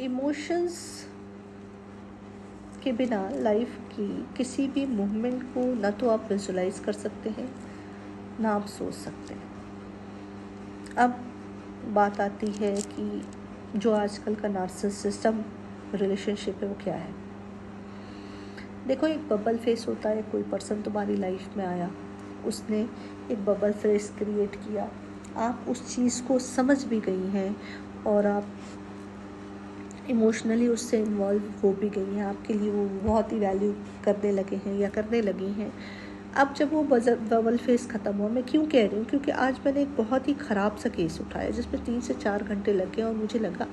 Emotions के बिना life की किसी भी मूवमेंट को ना तो आप विजुलाइज कर सकते हैं ना आप सोच सकते हैं। अब बात आती है कि जो आजकल का नार्सिसिज्म रिलेशनशिप है वो क्या है। देखो, एक बबल फेस होता है। कोई पर्सन तुम्हारी लाइफ में आया, उसने एक बबल फेस क्रिएट किया, आप उस चीज़ को समझ भी गई हैं और आप इमोशनली उससे इन्वॉल्व हो भी गई हैं, आपके लिए वो बहुत ही वैल्यू करने लगे हैं या करने लगी हैं। अब जब वो बबल फेस ख़त्म हुआ, मैं क्यों कह रही हूँ, क्योंकि आज मैंने एक बहुत ही ख़राब सा केस उठाया जिसमें 3 से 4 घंटे लग गए और मुझे लगा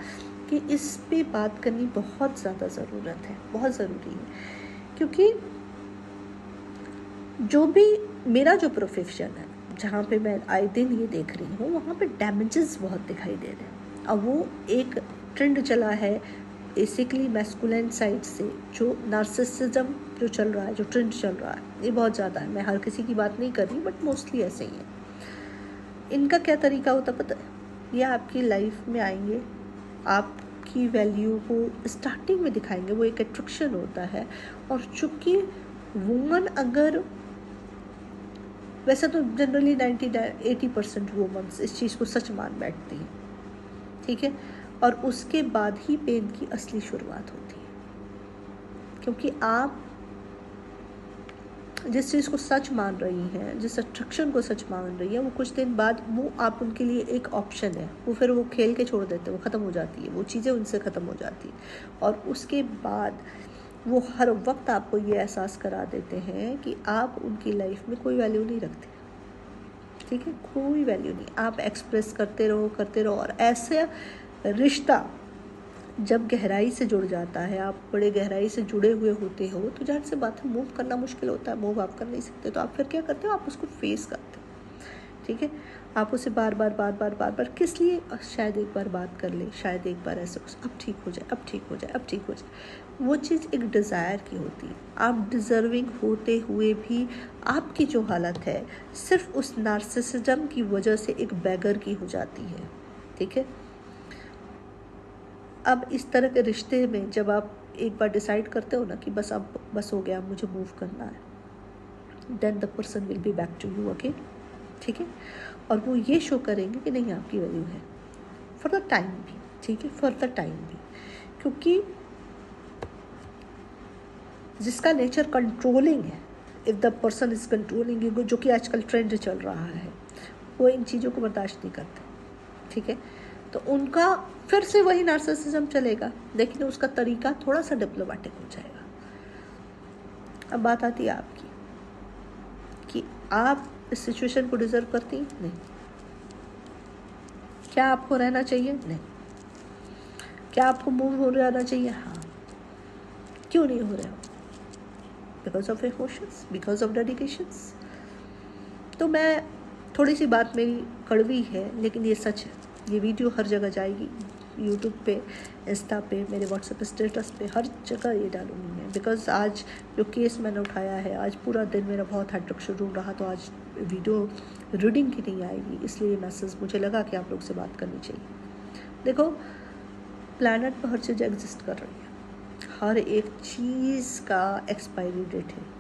कि इस पे बात करनी बहुत ज़्यादा ज़रूरत है, बहुत ज़रूरी है। क्योंकि जो भी मेरा जो प्रोफेशन है, जहाँ पे मैं आए दिन ये देख रही हूँ, वहाँ पे डैमेजेस बहुत दिखाई दे रहे हैं। अब वो एक ट्रेंड चला है बेसिकली मैस्कुलिन साइड से, जो नार्सिसिज्म जो चल रहा है, जो ट्रेंड चल रहा है, ये बहुत ज़्यादा है। मैं हर किसी की बात नहीं कर रही, बट मोस्टली ऐसे ही है। इनका क्या तरीका होता पता है? ये आपकी लाइफ में आएंगे, आपकी वैल्यू को स्टार्टिंग में दिखाएंगे। वो एक अट्रैक्शन होता है। और चूँकि वुमन अगर, वैसे तो जनरली 80% वुमेन्स इस चीज़ को सच मान बैठती हैं, ठीक है, और उसके बाद ही पेन की असली शुरुआत होती है। क्योंकि आप जिस चीज़ को सच मान रही हैं, जिस अट्रैक्शन को सच मान रही है, वो कुछ दिन बाद वो आप उनके लिए एक ऑप्शन है। वो फिर वो खेल के छोड़ देते हैं, वो ख़त्म हो जाती है, वो चीज़ें उनसे ख़त्म हो जाती हैं। और उसके बाद वो हर वक्त आपको ये एहसास करा देते हैं कि आप उनकी लाइफ में कोई वैल्यू नहीं रखते, ठीक है, कोई वैल्यू नहीं। आप एक्सप्रेस करते रहो और ऐसे रिश्ता जब गहराई से जुड़ जाता है, आप बड़े गहराई से जुड़े हुए होते हो, तो जाहिर सी बात है मूव करना मुश्किल होता है। मूव आप कर नहीं सकते, तो आप फिर क्या करते हो? आप उसको फेस करते हो, ठीक है। आप उसे बार बार किस लिए? शायद एक बार बात कर ले, शायद एक बार ऐसे अब ठीक हो जाए, अब ठीक हो जाए, अब ठीक हो जाए। वो चीज़ एक डिज़ायर की होती है। आप डिज़र्विंग होते हुए भी आपकी जो हालत है सिर्फ उस नार्सिसिज्म की वजह से एक बेगर की हो जाती है, ठीक है। अब इस तरह के रिश्ते में जब आप एक बार डिसाइड करते हो ना कि बस अब बस हो गया, मुझे मूव करना है, then the person will be back to you again, ठीक है। और वो ये शो करेंगे कि नहीं, आपकी वैल्यू है फॉर द टाइम भी, ठीक है, फॉर द टाइम भी। क्योंकि जिसका नेचर कंट्रोलिंग है, if the person is controlling you, जो कि आजकल ट्रेंड चल रहा है, वो इन चीज़ों को बर्दाश्त नहीं करते, ठीक है। तो उनका फिर से वही नार्सिसिज्म चलेगा, लेकिन उसका तरीका थोड़ा सा डिप्लोमेटिक हो जाएगा। अब बात आती है आपकी कि आप इस सिचुएशन को डिजर्व करती? नहीं। क्या आपको रहना चाहिए? नहीं। क्या आपको मूव हो जाना चाहिए? हाँ। क्यों नहीं हो रहे हो? Because of emotions, because of dedications. तो मैं, थोड़ी सी बात मेरी कड़वी है, लेकिन ये सच है। ये वीडियो हर जगह जाएगी, यूट्यूब पे, इंस्टा पे, मेरे व्हाट्सएप स्टेटस पे, हर जगह ये डालूंगी मैं। बिकॉज आज जो केस मैंने उठाया है, आज पूरा दिन मेरा बहुत हेक्टिक शेड्यूल रहा, तो आज वीडियो रीडिंग की नहीं आएगी, इसलिए मैसेज मुझे लगा कि आप लोग से बात करनी चाहिए। देखो, प्लैनेट पर हर चीज़ एग्जिस्ट कर रही है, हर एक चीज़ का एक्सपायरी डेट है।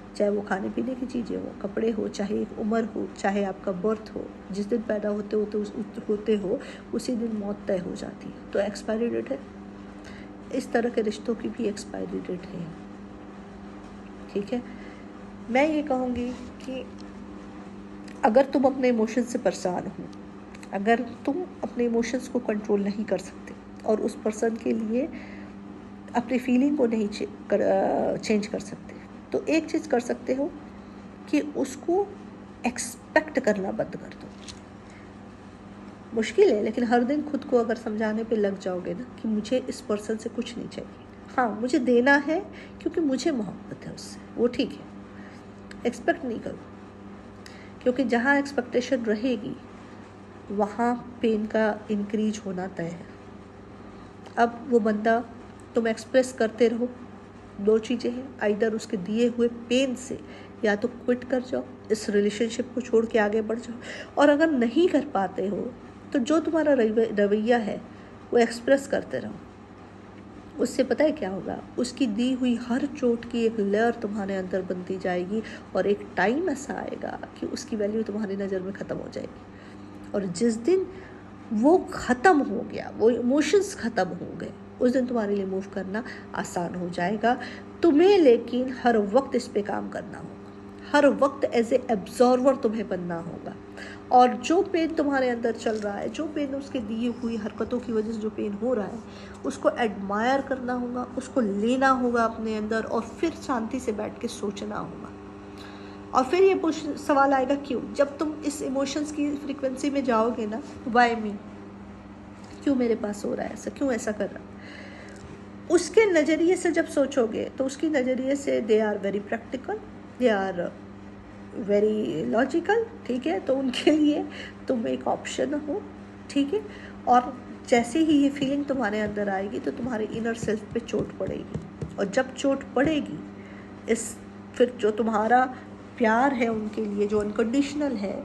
चाहे वो खाने पीने की चीज़ें हो, कपड़े हो, चाहे एक उम्र हो, चाहे आपका बर्थ हो, जिस दिन पैदा होते हो उसी दिन मौत तय हो जाती है, तो एक्सपायरी डेट है। इस तरह के रिश्तों की भी एक्सपायरी डेट है, ठीक है। मैं ये कहूँगी कि अगर तुम अपने इमोशंस से परेशान हो, अगर तुम अपने इमोशंस को कंट्रोल नहीं कर सकते और उस पर्सन के लिए अपनी फीलिंग को नहीं चेंज कर सकते, तो एक चीज़ कर सकते हो कि उसको एक्सपेक्ट करना बंद कर दो। मुश्किल है, लेकिन हर दिन खुद को अगर समझाने पे लग जाओगे ना कि मुझे इस पर्सन से कुछ नहीं चाहिए, हाँ मुझे देना है क्योंकि मुझे मोहब्बत है उससे, वो ठीक है, एक्सपेक्ट नहीं करो। क्योंकि जहाँ एक्सपेक्टेशन रहेगी वहाँ पेन का इंक्रीज होना तय है। अब वो बंदा, तुम एक्सप्रेस करते रहो, दो चीज़ें हैं, आइदर उसके दिए हुए पेन से या तो क्विट कर जाओ, इस रिलेशनशिप को छोड़ के आगे बढ़ जाओ, और अगर नहीं कर पाते हो तो जो तुम्हारा रवैया है वो एक्सप्रेस करते रहो, उससे पता है क्या होगा, उसकी दी हुई हर चोट की एक लेयर तुम्हारे अंदर बनती जाएगी और एक टाइम ऐसा आएगा कि उसकी वैल्यू तुम्हारी नज़र में ख़त्म हो जाएगी। और जिस दिन वो ख़त्म हो गया, वो इमोशंस ख़त्म हो गए, उस दिन तुम्हारे लिए मूव करना आसान हो जाएगा। तुम्हें लेकिन हर वक्त इस पे काम करना होगा, हर वक्त एज ए एब्जॉर्वर तुम्हें बनना होगा। और जो पेन तुम्हारे अंदर चल रहा है, जो पेन उसके दिए हुई हरकतों की वजह से जो पेन हो रहा है, उसको एडमायर करना होगा, उसको लेना होगा अपने अंदर और फिर शांति से बैठ के सोचना होगा। और फिर ये सवाल आएगा क्यों। जब तुम इस इमोशंस की फ्रीक्वेंसी में जाओगे ना, वाई मी, क्यों मेरे पास हो रहा है ऐसा, क्यों ऐसा कर रहा है, उसके नज़रिए से जब सोचोगे तो उसकी नज़रिए से they are very practical, they are very logical, ठीक है। तो उनके लिए तुम एक ऑप्शन हो, ठीक है। और जैसे ही ये फीलिंग तुम्हारे अंदर आएगी तो तुम्हारे इनर सेल्फ पे चोट पड़ेगी, और जब चोट पड़ेगी इस फिर जो तुम्हारा प्यार है उनके लिए, जो अनकंडीशनल है,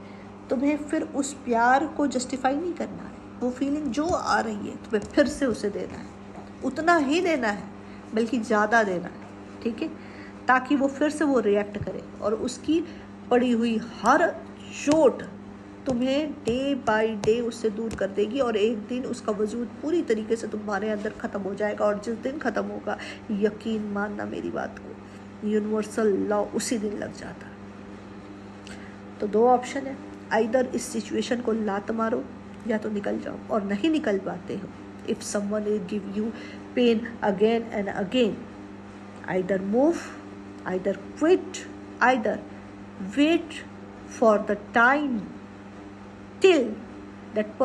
तुम्हें फिर उस प्यार को जस्टिफाई नहीं करना है। वो फीलिंग जो आ रही है तुम्हें फिर से उसे देना है, उतना ही देना है बल्कि ज़्यादा देना है, ठीक है, ताकि वो फिर से वो रिएक्ट करे और उसकी पड़ी हुई हर चोट तुम्हें डे बाय डे उससे दूर कर देगी। और एक दिन उसका वजूद पूरी तरीके से तुम्हारे अंदर ख़त्म हो जाएगा। और जिस दिन ख़त्म होगा, यकीन मानना मेरी बात को, यूनिवर्सल लॉ उसी दिन लग जाता है। तो दो ऑप्शन है, आइदर इस सिचुएशन को लात मारो या तो निकल जाओ। और नहीं निकल पाते हो, if someone will give you pain again and again, either move, either quit, either wait for the time till that person